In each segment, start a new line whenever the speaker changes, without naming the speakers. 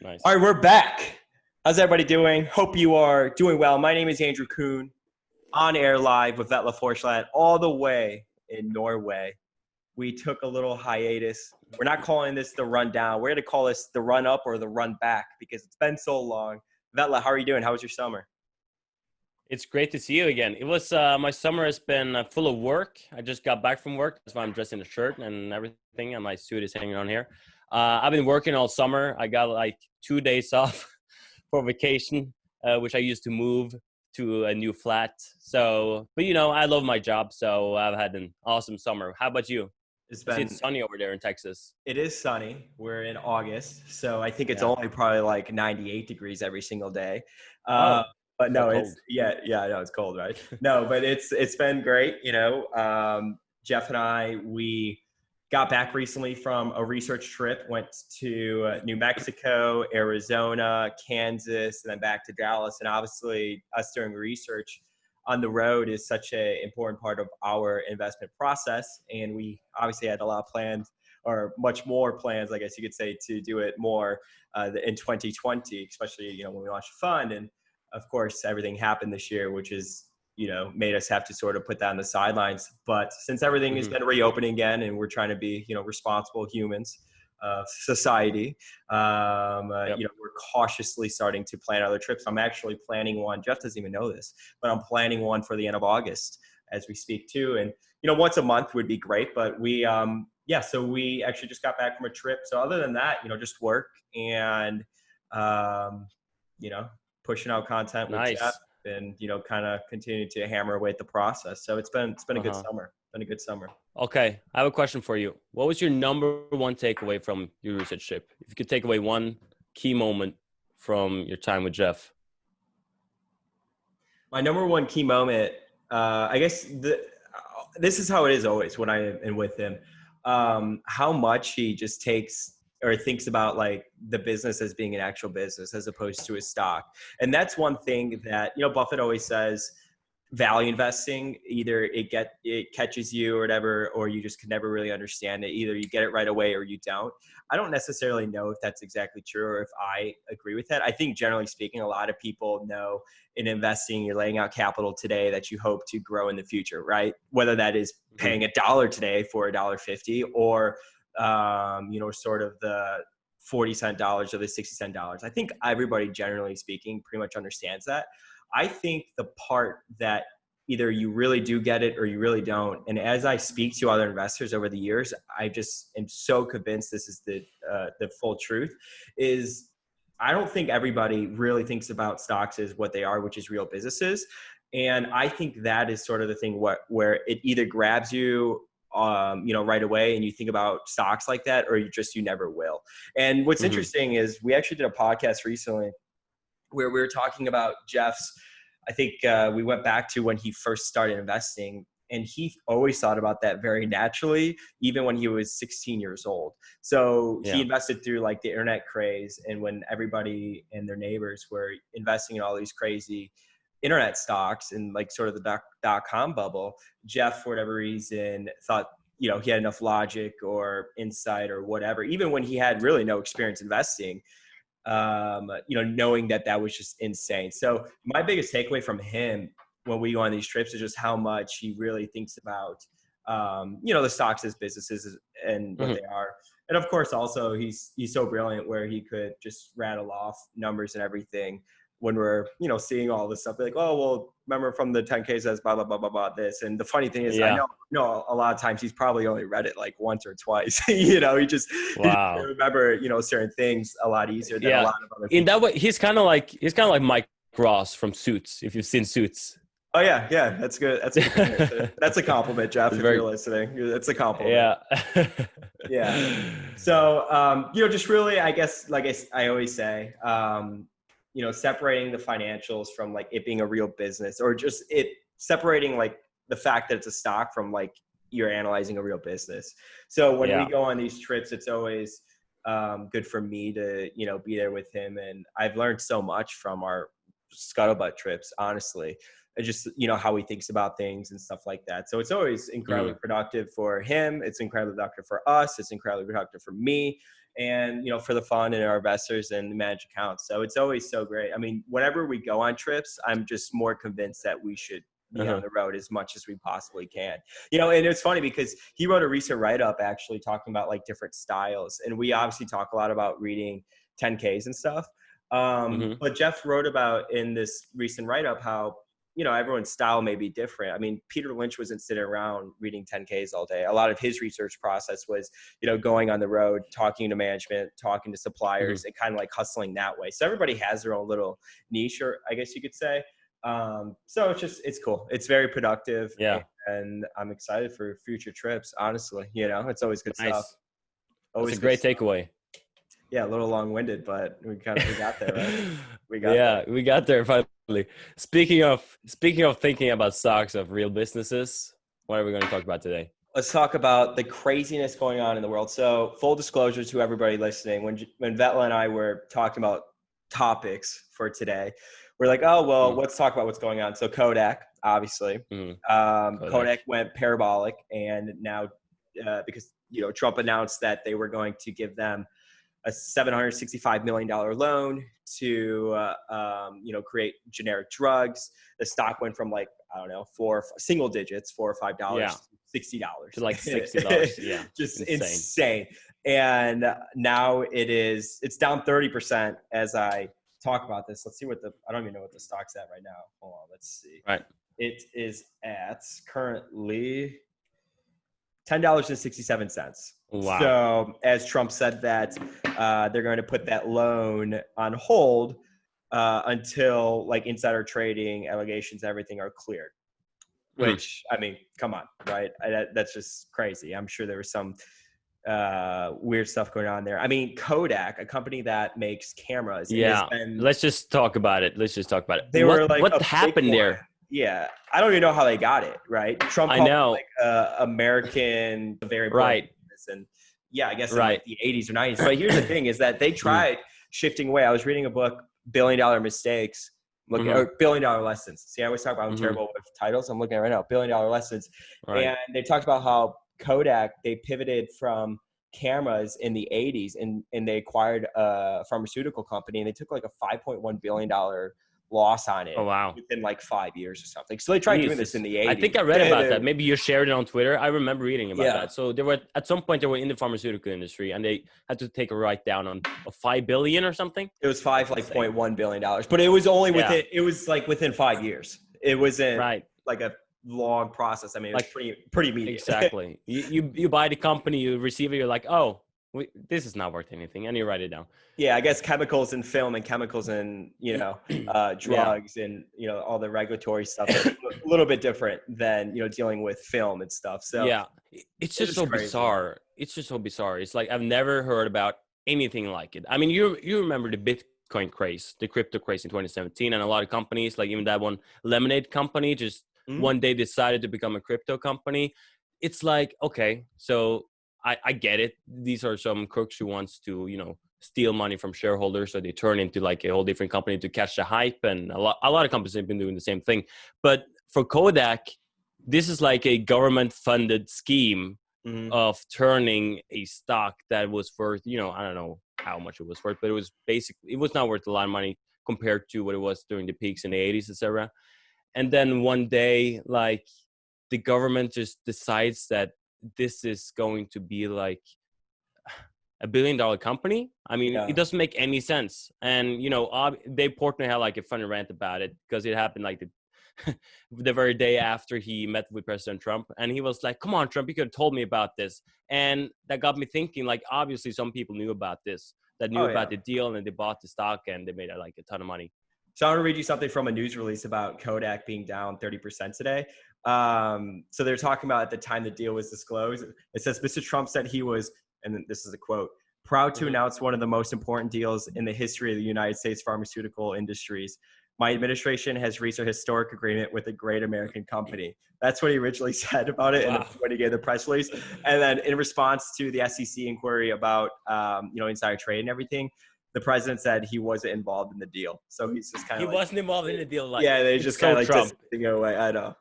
Nice.
All right, we're back. How's everybody doing? Hope you are doing well. My name is Andrew Kuhn, on air live with Vetle all the way in Norway. We took a little hiatus. We're not calling this the rundown. We're going to call this the run up or the run back because it's been so long. Vetle, how are you doing? How was your summer?
It's great to see you again. It was my summer has been full of work. I just got back from work. That's why I'm dressed in a shirt and everything, and my suit is hanging on here. I've been working all summer. I got like 2 days off for vacation, which I used to move to a new flat. So, but I love my job, so I've had an awesome summer. How about you? It's sunny over there in Texas.
It is sunny. We're in August, so I think it's
Yeah.
only probably like 98 degrees every single day.
Oh,
But
so
no,
cold.
I know it's cold, right? No, but it's been great. Geoff and I, we got back recently from a research trip, went to New Mexico, Arizona, Kansas, and then back to Dallas. And obviously us doing research on the road is such an important part of our investment process. And we obviously had a lot of plans, or much more plans, I guess you could say, to do it more in 2020, especially, when we launched a fund. And of course, everything happened this year, which is, made us have to sort of put that on the sidelines. But since everything has been reopening again and we're trying to be, responsible humans, society, we're cautiously starting to plan other trips. I'm actually planning one. Geoff doesn't even know this, but I'm planning one for the end of August as we speak too. And, once a month would be great, but so we actually just got back from a trip. So other than that, just work and, pushing out content with Geoff
Nice.
and, kind of continue to hammer away at the process. So it's been a good summer. Been a good summer.
Okay, I have a question for you. What was your number one takeaway from your research trip? If you could take away one key moment from your time with Geoff.
My number one key moment, I guess this is how it is always when I am with him. How much he just takes or thinks about like the business as being an actual business as opposed to a stock. And that's one thing that, Buffett always says, value investing, either it catches you or whatever, or you just can never really understand it. Either you get it right away or you don't. I don't necessarily know if that's exactly true or if I agree with that. I think generally speaking, a lot of people know in investing, you're laying out capital today that you hope to grow in the future, right? Whether that is paying $1 today for $1.50 or, sort of the 40-cent dollars or the 60-cent dollars. I think everybody, generally speaking, pretty much understands that. I think the part that either you really do get it or you really don't. And as I speak to other investors over the years, I just am so convinced this is the full truth is I don't think everybody really thinks about stocks as what they are, which is real businesses. And I think that is sort of the thing where it either grabs you right away and you think about stocks like that, or you never will. And what's interesting is we actually did a podcast recently where we were talking about Geoff's, I think we went back to when he first started investing, and he always thought about that very naturally, even when he was 16 years old. So he invested through like the internet craze, and when everybody and their neighbors were investing in all these crazy internet stocks and like sort of the dot-com bubble, Geoff, for whatever reason, thought, he had enough logic or insight or whatever, even when he had really no experience investing, knowing that was just insane. So my biggest takeaway from him when we go on these trips is just how much he really thinks about, the stocks as businesses and what they are. And of course, also he's so brilliant where he could just rattle off numbers and everything when we're, seeing all this stuff, like, oh, well, remember from the 10K says blah, blah, blah, blah, blah, this. And the funny thing is, I know a lot of times he's probably only read it like once or twice, he just remember, certain things a lot easier than a lot of other people.
In that way, he's kind of like Mike Ross from Suits, if you've seen Suits.
Oh yeah. That's good. That's good. That's a compliment, Geoff, if you're listening. That's a compliment. Yeah. So, just really, I guess, like I always say, separating the financials from like it being a real business, or just it separating like the fact that it's a stock from like you're analyzing a real business. So when we go on these trips, it's always good for me to, be there with him. And I've learned so much from our scuttlebutt trips, honestly. And just, how he thinks about things and stuff like that. So it's always incredibly productive for him. It's incredibly productive for us. It's incredibly productive for me. and, for the fund and our investors and the managed accounts. So it's always so great. I mean, whenever we go on trips, I'm just more convinced that we should be on the road as much as we possibly can. And it's funny because he wrote a recent write-up actually talking about like different styles. And we obviously talk a lot about reading 10Ks and stuff. But Geoff wrote about in this recent write-up how, everyone's style may be different. I mean, Peter Lynch wasn't sitting around reading 10Ks all day. A lot of his research process was, going on the road, talking to management, talking to suppliers, and kind of like hustling that way. So everybody has their own little niche, or I guess you could say. So it's cool. It's very productive.
Yeah.
And I'm excited for future trips. Honestly, it's always good stuff.
Always a great takeaway.
Yeah, a little long-winded, but we got there, right?
We got there finally. Speaking of thinking about stocks of real businesses, what are we going to talk about today?
Let's talk about the craziness going on in the world. So, full disclosure to everybody listening, when Vetle and I were talking about topics for today, we're like, oh, well, let's talk about what's going on. So Kodak, obviously, Kodak went parabolic, and now because Trump announced that they were going to give them a $765 million loan to create generic drugs. The stock went from like, I don't know, single digits, $4 or $5 to $60
to like $60. Yeah,
just insane. And now it's down 30% as I talk about this. Let's see I don't even know what the stock's at right now. Hold on, let's see.
Right.
It is at currently $10.67.
Wow.
So as Trump said that they're going to put that loan on hold until like insider trading allegations, everything are cleared. Which, I mean, come on, right? That's just crazy. I'm sure there was some weird stuff going on there. I mean, Kodak, a company that makes cameras.
Yeah. Let's just talk about it.
They were like,
what happened there?
Yeah. I don't even know how they got it, right? Trump called it like American, very
right.
And yeah, I guess in like the 80s or 90s. But here's the thing is that they tried shifting away. I was reading a book, $1 Billion Mistakes, or $1 Billion Lessons. See, I always talk about I'm terrible with titles. I'm looking at it right now, $1 Billion Lessons. Right. And they talked about how Kodak, they pivoted from cameras in the 80s and they acquired a pharmaceutical company, and they took like a $5.1 billion loss on it.
Oh, wow.
Within like 5 years or something. So they tried doing this in the 80s.
I think I read about that. Maybe you shared it on Twitter. I remember reading about that. So at some point they were in the pharmaceutical industry, and they had to take a write down on a $5 billion or something.
It was $5.1 billion, but it was only within, it was like within 5 years. It wasn't like a long process. I mean, it was pretty immediate.
Exactly. You buy the company, you receive it, you're like, oh, this is not worth anything, and you write it down.
Yeah, I guess chemicals and film and chemicals and drugs and all the regulatory stuff is a little bit different than dealing with film and stuff. So
yeah, it's just so bizarre. It's just so bizarre. It's like I've never heard about anything like it. I mean, you remember the Bitcoin craze, the crypto craze in 2017, and a lot of companies, like even that one Lemonade company, just one day decided to become a crypto company. It's like, okay, so I get it. These are some crooks who wants to, steal money from shareholders. So they turn into like a whole different company to catch the hype. And a lot of companies have been doing the same thing. But for Kodak, this is like a government funded scheme of turning a stock that was worth, I don't know how much it was worth, but it was not worth a lot of money compared to what it was during the peaks in the 80s, etc. And then one day, like the government just decides that this is going to be like $1 billion company. I mean, it doesn't make any sense. And, Dave Portnoy had like a funny rant about it because it happened like the very day after he met with President Trump. And he was like, come on, Trump, you could have told me about this. And that got me thinking, like, obviously some people knew about this, that knew about the deal, and they bought the stock and they made like a ton of money.
So I want to read you something from a news release about Kodak being down 30% today. So they're talking about at the time the deal was disclosed. It says, Mr. Trump said he was, and this is a quote, proud to announce one of the most important deals in the history of the United States pharmaceutical industries. My administration has reached a historic agreement with a great American company. That's what he originally said about it when he gave the press release. And then in response to the SEC inquiry about, insider trade and everything, the president said he wasn't involved in the deal. So he's just kind
He
of
wasn't involved in the deal. Like,
yeah, they
it's
just
so
kind of like
Trump.
just go away. I know.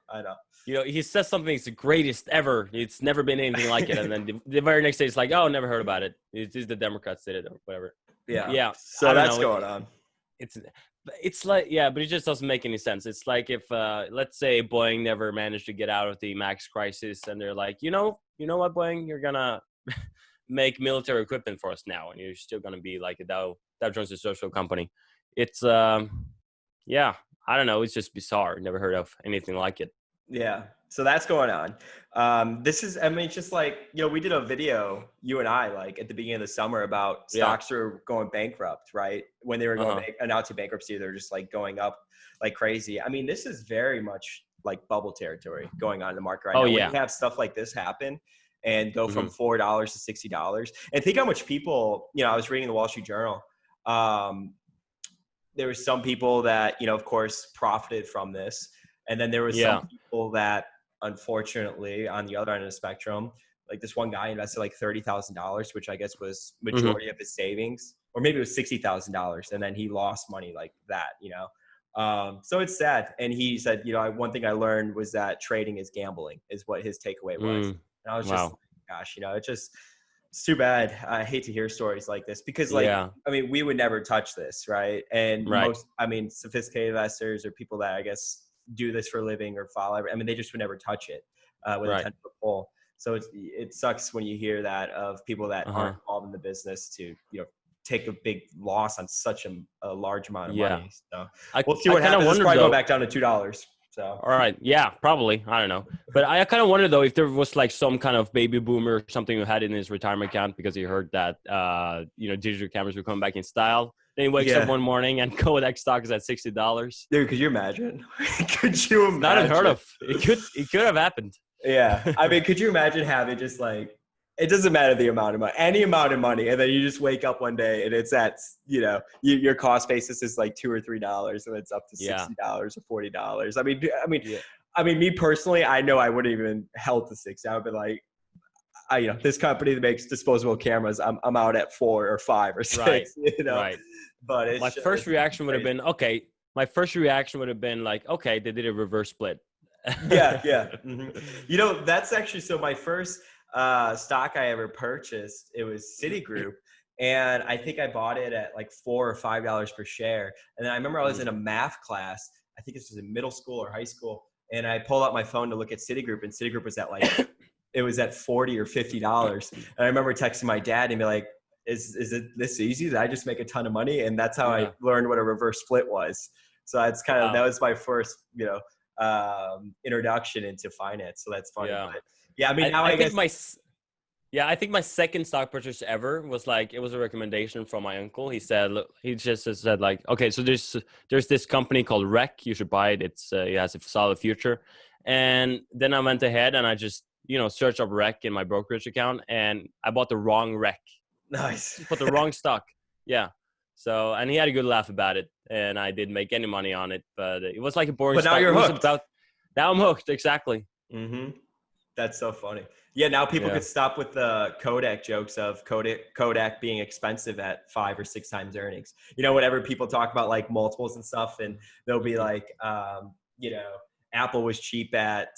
You know, he says something, it's the greatest ever. It's never been anything like it. And then the very next day, it's like, oh, never heard about it. It's just the Democrats did it or whatever.
Yeah.
Yeah.
So
I don't
that's
know.
going on.
It's like, yeah, but it just doesn't make any sense. It's like if, let's say Boeing never managed to get out of the MAX crisis and they're like, you know what, Boeing, you're going to make military equipment for us now. And you're still going to be like a Dow Jones Industrial Company. It's, yeah, I don't know. It's just bizarre. Never heard of anything like it.
Yeah. So that's going on. This is, I mean, it's just like, we did a video, you and I, like at the beginning of the summer about stocks were going bankrupt, right? When they were going announcing bankruptcy, they're just like going up like crazy. I mean, this is very much like bubble territory going on in the market right now. When you have stuff like this happen and go from $4 to $60, and think how much people, I was reading the Wall Street Journal. There were some people that, of course, profited from this. And then there was some people that, unfortunately, on the other end of the spectrum, like this one guy invested like $30,000, which I guess was majority of his savings, or maybe it was $60,000, and then he lost money like that. So it's sad. And he said, one thing I learned was that trading is gambling, is what his takeaway was. And I was just, gosh, it's too bad. I hate to hear stories like this because, I mean, we would never touch this, right? And most, I mean, sophisticated investors or people that I guess do this for a living or follow, I mean, they just would never touch it with a 10-foot pole. So it sucks when you hear that of people that aren't involved in the business to, take a big loss on such a large amount of money. So we'll see what happens. It's probably go back down to $2. So
all right, yeah, probably. I don't know, but I kind of wonder though if there was like some kind of baby boomer or something who had it in his retirement account because he heard that digital cameras were coming back in style. Then he wakes up one morning and Kodak stock is at $60.
Dude, could you imagine? Could you imagine?
Not unheard of. It could have happened.
Yeah, I mean, could you imagine having just like, it doesn't matter the amount of money, any amount of money, and then you just wake up one day and it's at, your cost basis is like $2 or $3, and it's up to $60 or $40. I mean, me personally, I know I wouldn't even held to 60. I would be like, this company that makes disposable cameras, I'm out at 4 or 5 or 6.
Right.
But it's
my first reaction would have been okay. My first reaction would have been like, okay, they did a reverse split.
Yeah. Mm-hmm. That's actually, so my first stock I ever purchased, it was Citigroup, and I think I bought it at like $4 or $5 per share. And then I remember I was in a math class, I think this was in middle school or high school, and I pulled out my phone to look at Citigroup, and Citigroup was at like it was at $40 or $50. And I remember texting my dad and be like, is it this easy? Did I just make a ton of money? And that's how I learned what a reverse split was. So that's kind of that was my first introduction into finance. So that's funny. But I mean, now I guess
I think my second stock purchase ever was like, it was a recommendation from my uncle. He said, look, he just said like, okay, so there's this company called REC. You should buy it. It has a solid future. And then I went ahead and I just, searched up REC in my brokerage account, and I bought the wrong REC.
Nice.
Put the wrong stock. Yeah. So, and he had a good laugh about it, and I didn't make any money on it, but it was like a boring stock.
But now you're hooked.
Now I'm hooked. Exactly.
Mm-hmm. That's so funny. Yeah, now people could stop with the Kodak jokes of Kodak being expensive at 5 or 6 times earnings. Whenever people talk about like multiples and stuff, and they'll be like, Apple was cheap at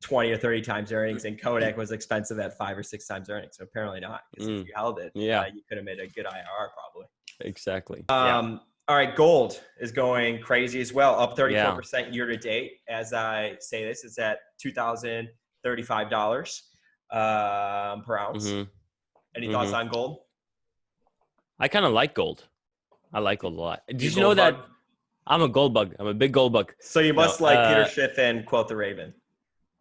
20 or 30 times earnings, and Kodak was expensive at 5 or 6 times earnings. So apparently not, because if you held it, you could have made a good IRR probably.
Exactly.
All right, gold is going crazy as well, up 34% year to date. As I say this, it's at $2,035 per ounce. Any thoughts on gold?
I kind of like gold. I like gold a lot. Did you know that I'm a gold bug? I'm a big gold bug.
So you must like Peter Schiff and Quote the Raven.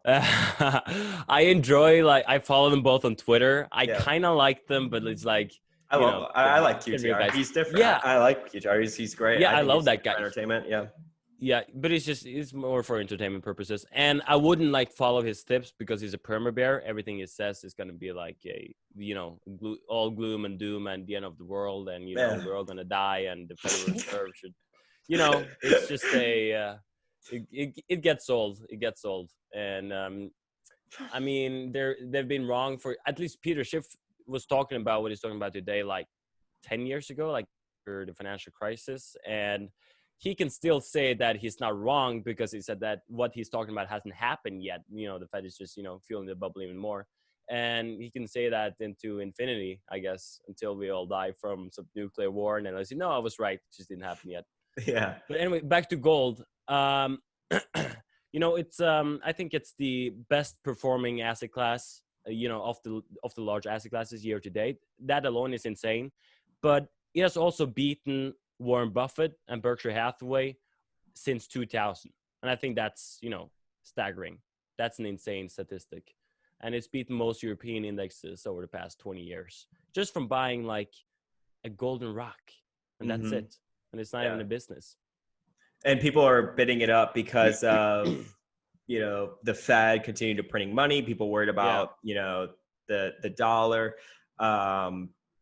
I enjoy, I follow them both on Twitter. I kind of like them, but it's like,
I like QTR. He's different. Yeah, I like QTR. He's great.
Yeah, I love that guy.
Entertainment.
Yeah, but it's more for entertainment purposes. And I wouldn't follow his tips because he's a perma bear. Everything he says is going to be like all gloom and doom and the end of the world, and we're all going to die, and the Federal Reserve should, it's just it gets old. It gets old. And I mean, they've been wrong for, at least Peter Schiff was talking about what he's talking about today, like 10 years ago, like after the financial crisis. And he can still say that he's not wrong because he said that what he's talking about hasn't happened yet. The Fed is just, fueling the bubble even more. And he can say that into infinity, I guess, until we all die from some nuclear war. And then I say, no, I was right. It just didn't happen yet.
Yeah.
But anyway, back to gold. It's I think it's the best performing asset class, of the large asset classes year to date. That alone is insane. But it has also beaten Warren Buffett and Berkshire Hathaway since 2000. And I think that's, staggering. That's an insane statistic. And it's beaten most European indexes over the past 20 years, just from buying like a golden rock. And that's it. And it's not even a business.
And people are bidding it up because of, the Fed continued to printing money. People worried about, the dollar.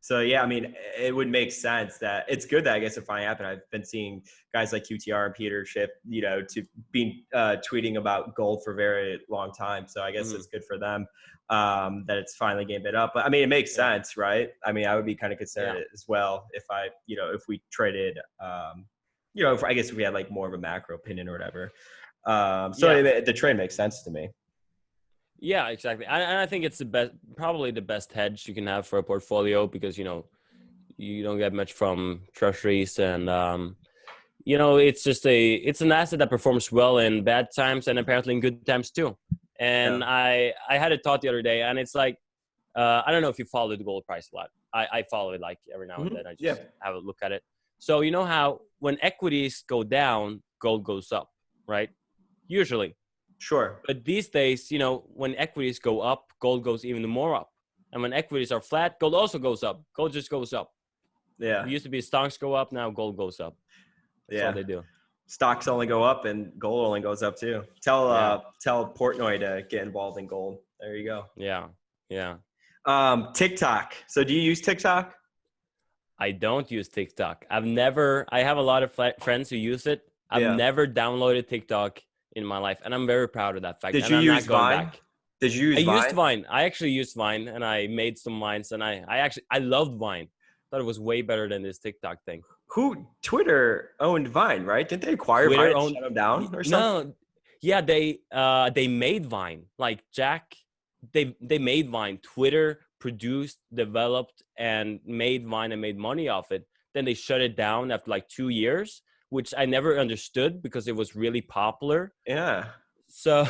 So yeah, I mean, it would make sense that it's good that I guess it finally happened. I've been seeing guys like QTR and Peter Schiff, to be tweeting about gold for a very long time. So I guess it's good for them that it's finally getting bid up. But I mean, it makes sense, right? I mean, I would be kind of concerned as well if if we traded, I guess if we had like more of a macro opinion or whatever. The trade makes sense to me.
Yeah, exactly. And I think it's probably the best hedge you can have for a portfolio because, you don't get much from treasuries and, it's an asset that performs well in bad times and apparently in good times too. And I had a thought the other day and it's like, I don't know if you follow the gold price a lot. I follow it like every now and then. I just have a look at it. So you know how when equities go down, gold goes up, right? Usually.
Sure.
But these days, when equities go up, gold goes even more up. And when equities are flat, gold also goes up. Gold just goes up.
Yeah.
It used to be stocks go up. Now gold goes up. That's all they do.
Stocks only go up and gold only goes up too. Tell Portnoy to get involved in gold. There you go.
Yeah. Yeah.
TikTok. So do you use TikTok?
I don't use TikTok. I have a lot of friends who use it. I've never downloaded TikTok in my life, and I'm very proud of that fact.
Did you use Vine? Did you use Vine?
I used Vine. I actually used Vine, and I made some Vines, and I loved Vine. Thought it was way better than this TikTok thing.
Twitter owned Vine, right? Didn't they acquire Vine and shut them down or something?
No, yeah, they made Vine. Like they made Vine. Twitter produced, developed, and made Vine and made money off it. Then they shut it down after like 2 years, which I never understood because it was really popular.
Yeah.
So,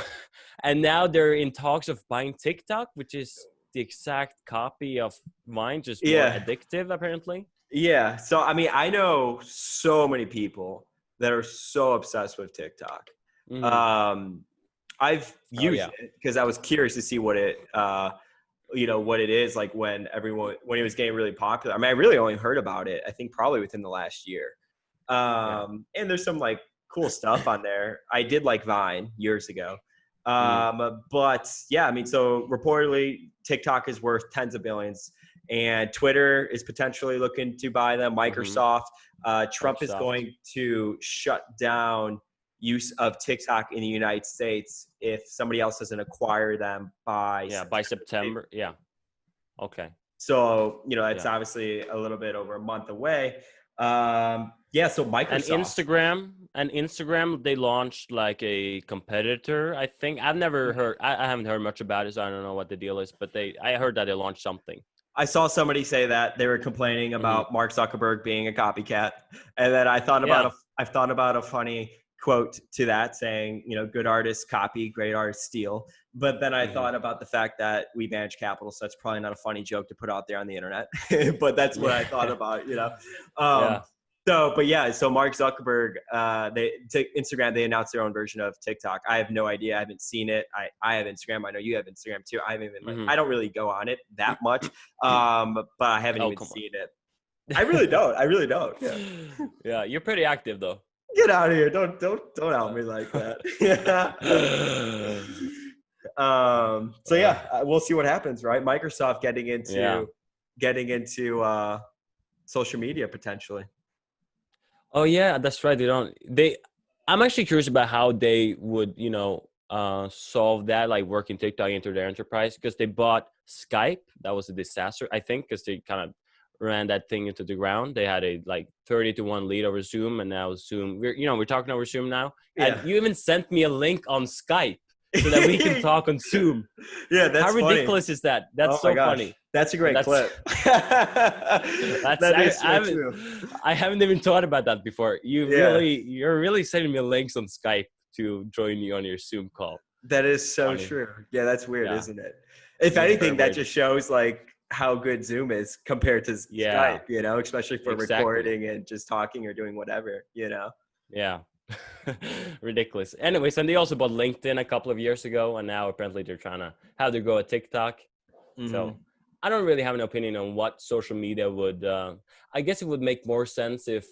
and now they're in talks of buying TikTok, which is the exact copy of Vine, just more addictive, apparently.
Yeah. So, I mean, I know so many people that are so obsessed with TikTok. I've used it because I was curious to see what it, what it is like when it was getting really popular. I mean, I really only heard about it, I think probably within the last year. And there's some like cool stuff on there. I did like Vine years ago. But yeah, I mean, so reportedly TikTok is worth tens of billions and Twitter is potentially looking to buy them. Microsoft, Trump is going to shut down use of TikTok in the United States if somebody else doesn't acquire them by
September. Yeah. Okay.
So, it's obviously a little bit over a month away. So Microsoft
and Instagram, they launched like a competitor. I think I haven't heard much about it, so I don't know what the deal is, but I heard that they launched something.
I saw somebody say that they were complaining about Mark Zuckerberg being a copycat. And then I thought about a funny quote to that saying, good artists copy, great artists steal. But then I thought about the fact that we manage capital, so that's probably not a funny joke to put out there on the internet. But that's what I thought about, So Mark Zuckerberg, Instagram, they announced their own version of TikTok. I have no idea. I haven't seen it. I have Instagram. I know you have Instagram too. I haven't even I don't really go on it that much. But I haven't even seen it. I really don't. Yeah.
Yeah, you're pretty active though.
Get out of here. Don't out me like that. We'll see what happens, right? Microsoft getting into social media potentially.
Oh yeah, that's right. I'm actually curious about how they would, solve that, like working TikTok into their enterprise, because they bought Skype. That was a disaster, I think, because they kind of ran that thing into the ground. They had a like 30-1 lead over Zoom, and now Zoom, we're talking over Zoom now.
Yeah.
And you even sent me a link on Skype so that we can talk on Zoom.
Yeah, that's
How
funny.
ridiculous is that? That's
Oh my
so
gosh,
funny.
that's a great clip.
That's
That is so true.
I haven't even thought about that before.
Yeah.
You're really sending me links on Skype to join you on your Zoom call.
That is so
Funny.
true. Yeah, that's weird,
Yeah.
isn't it? If
That's
anything,
very
that
weird.
just shows like how good Zoom is compared to
Yeah.
Skype, you know, especially for
Exactly.
recording and just talking or doing whatever, you know.
Yeah. Ridiculous. Anyways, and they also bought LinkedIn a couple of years ago, and now apparently they're trying to have their go at TikTok. So I don't really have an opinion on what social media would, I guess it would make more sense if,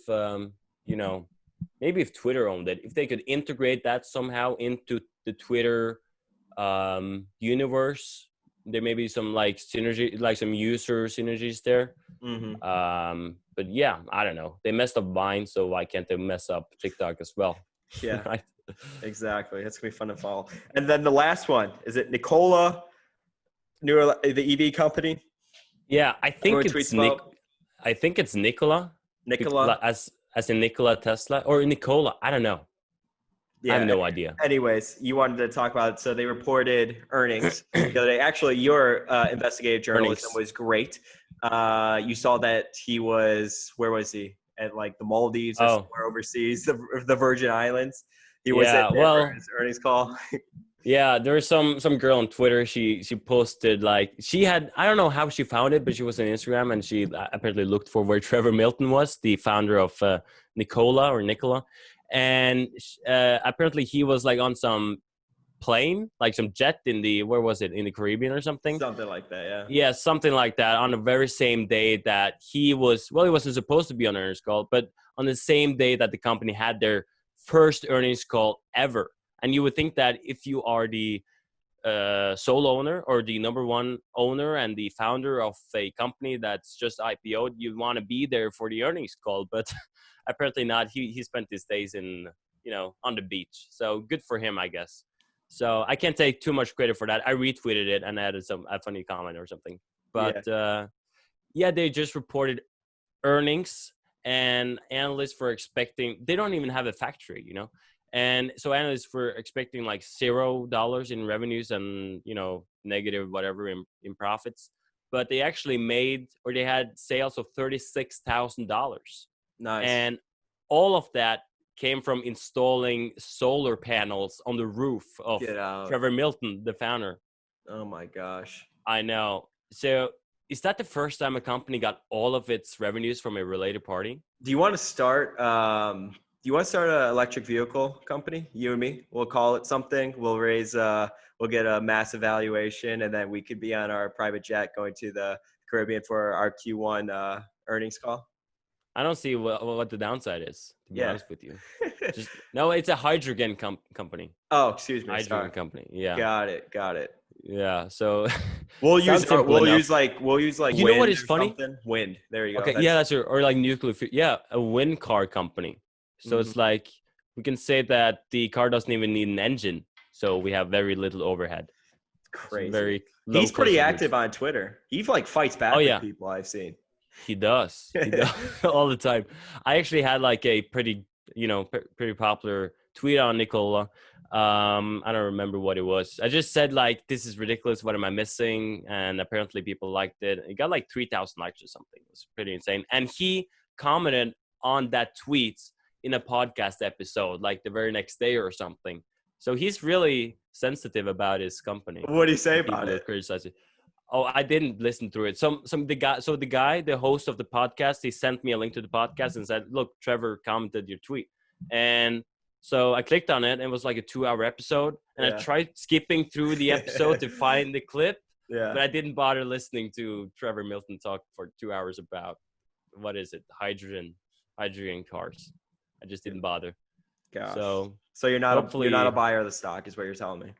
maybe if Twitter owned it, if they could integrate that somehow into the Twitter universe. There may be some like synergy, like some user synergies there. But yeah, I don't know. They messed up Vine, so why can't they mess up TikTok as well?
Yeah,
Right?
exactly. That's gonna be fun to follow. And then the last one, is it Nikola, the EV company?
Yeah, I think
Everyone
it's
tweets about
I think it's Nikola.
Nikola.
As in Nikola Tesla or Nikola. I don't know. I have no idea.
Anyways, you wanted to talk about it. So they reported earnings the other day. Actually, your investigative journalism was great. You saw that he was, where was he? At like the Maldives or somewhere overseas, the Virgin Islands. He was at for his earnings call.
Yeah, there's some girl on Twitter. She posted like she had, I don't know how she found it, but she was on Instagram and she apparently looked for where Trevor Milton was, the founder of Nikola, and apparently he was like on some plane, like some jet in the, where was it, in the Caribbean or something?
Something like that, yeah.
Yeah, something like that. On the very same day that he wasn't supposed to be on earnings call, but on the same day that the company had their first earnings call ever. And you would think that if you are the sole owner or the number one owner and the founder of a company that's just IPO'd, you want to be there for the earnings call, but apparently not. He spent his days in, on the beach. So good for him, I guess. So I can't take too much credit for that. I retweeted it and added a funny comment or something. But they just reported earnings, and analysts were expecting, they don't even have a factory, And so analysts were expecting like $0 in revenues and, negative whatever in profits. But they actually they had sales of $36,000.
Nice.
And all of that came from installing solar panels on the roof of Trevor Milton, the founder.
Oh my gosh.
I know. So is that the first time a company got all of its revenues from a related party?
Do you want to start an electric vehicle company? You and me, we'll call it something. We'll we'll get a massive valuation, and then we could be on our private jet going to the Caribbean for our Q1 earnings call.
I don't see what the downside is, to be honest with you. No, it's a hydrogen company.
Oh, excuse me.
Hydrogen company. Yeah.
Got it.
Yeah. So
we'll use like
you know what is funny?
Something? Wind. There you go.
Okay. That's or like nuclear. Yeah, a wind car company. So it's like we can say that the car doesn't even need an engine, so we have very little overhead.
Crazy. He's pretty active on Twitter. He like fights back with people I've seen.
He does. All the time. I actually had like a pretty popular tweet on Nikola. I don't remember what it was. I just said like, this is ridiculous. What am I missing? And apparently people liked it. It got like 3,000 likes or something. It was pretty insane. And he commented on that tweet in a podcast episode, like the very next day or something. So he's really sensitive about his company.
What did he say about it?
Oh, I didn't listen through it. The host of the podcast, he sent me a link to the podcast and said, look, Trevor commented your tweet. And so I clicked on it and it was like a 2-hour episode. And I tried skipping through the episode to find the clip. Yeah. But I didn't bother listening to Trevor Milton talk for 2 hours about, what is it? Hydrogen cars. I just didn't bother.
Gosh. So you're not a buyer of the stock is what you're telling me.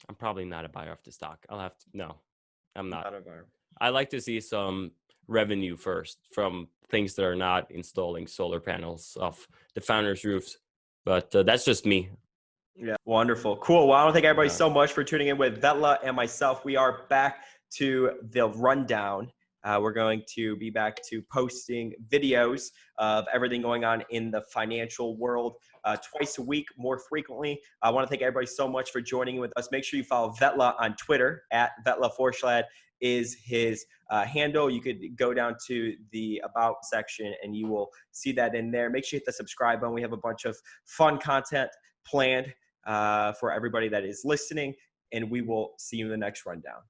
I'm probably not a buyer of the stock. No, I'm not.
Not a buyer.
I like to see some revenue first from things that are not installing solar panels off the founders' roofs. But that's just me.
Yeah, wonderful. Cool. Well, I want to thank everybody so much for tuning in with Vetle and myself. We are back to the rundown We're going to be back to posting videos of everything going on in the financial world twice a week, more frequently. I want to thank everybody so much for joining with us. Make sure you follow Vetle on Twitter at Vetle Forschlad is his handle. You could go down to the About section and you will see that in there. Make sure you hit the subscribe button. We have a bunch of fun content planned for everybody that is listening, and we will see you in the next rundown.